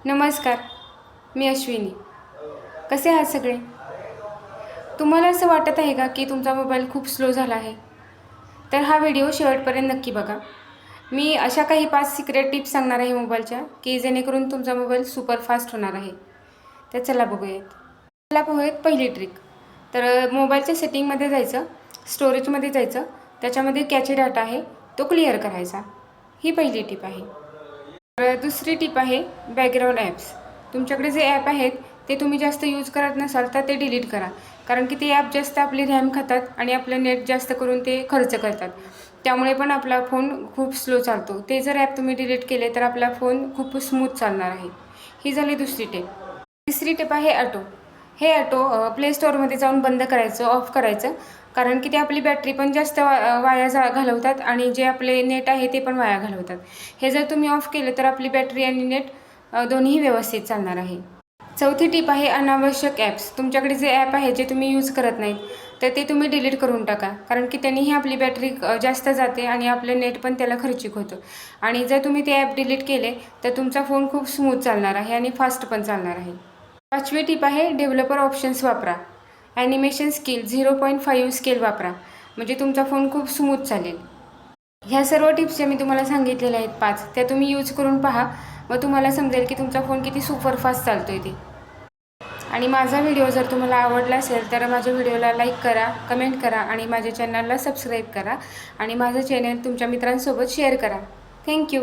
नमस्कार, मी अश्विनी. कसे आहात सगळे? तुम्हाला असं वाटत आहे का की तुमचा मोबाईल खूप स्लो झाला आहे? तर हा व्हिडिओ शेवटपर्यंत नक्की बघा. मी अशा काही 5 सिक्रेट टिप्स सांगणार आहे मोबाईलच्या की जेणेकरून तुमचा मोबाईल सुपर फास्ट होणार आहे. तर चला बघूयात. चला पाहूयात पहिली ट्रिक. तर मोबाईलच्या सेटिंगमध्ये जायचं, स्टोरेजमध्ये जायचं, त्याच्यामध्ये कॅचे डाटा आहे तो क्लिअर करायचा. ही पहिली टिप आहे. दुसरी टिप आहे बॅकग्राऊंड ॲप्स. तुमच्याकडे जे ॲप आहेत ते तुम्ही जास्त यूज करत नसाल तर ते डिलीट करा. कारण की ते ॲप जास्त आपली रॅम खातात आणि आपलं नेट जास्त करून ते खर्च करतात. त्यामुळे पण आपला फोन खूप स्लो चालतो. ते जर ॲप तुम्ही डिलीट केले तर आपला फोन खूप स्मूथ चालणार आहे. ही झाली दुसरी टिप. तिसरी टिप आहे ऑटो. हे ऑटो प्ले स्टोअरमध्ये जाऊन बंद करायचं, ऑफ करायचं. कारण की ते आपली बॅटरी पण जास्त वाया घालवतात आणि जे आपले नेट आहे ते पण वाया घालवतात. हे जर तुम्ही ऑफ केलं तर आपली बॅटरी आणि नेट दोन्ही व्यवस्थित चालणार आहे. चौथी टिप आहे अनावश्यक ॲप्स. तुमच्याकडे जे ॲप आहे जे तुम्ही यूज करत नाहीत तर ते तुम्ही डिलीट करून टाका. कारण की त्यांनीही आपली बॅटरी जास्त जाते आणि आपलं नेट पण त्याला खर्चिक होतं. आणि जर तुम्ही ते ॲप डिलीट केले तर तुमचा फोन खूप स्मूथ चालणार आहे आणि फास्ट पण चालणार आहे. पाचवी टिप आहे डेव्हलपर ऑप्शन्स वापरा. ॲनिमेशन स्किल 0.5 स्केल वापरा. म्हणजे तुमचा फोन खूप स्मूथ चालेल. ह्या सर्व टिप्स ज्या मी तुम्हाला सांगितलेल्या आहेत 5 त्या तुम्ही यूज करून पहा. मग तुम्हाला समजेल की तुमचा फोन किती सुपरफास्ट चालतो आहे ते. आणि माझा व्हिडिओ जर तुम्हाला आवडला असेल तर माझ्या व्हिडिओला लाईक करा, कमेंट करा आणि माझ्या चॅनलला सबस्क्राईब करा आणि माझं चॅनल तुमच्या मित्रांसोबत शेअर करा. थँक्यू.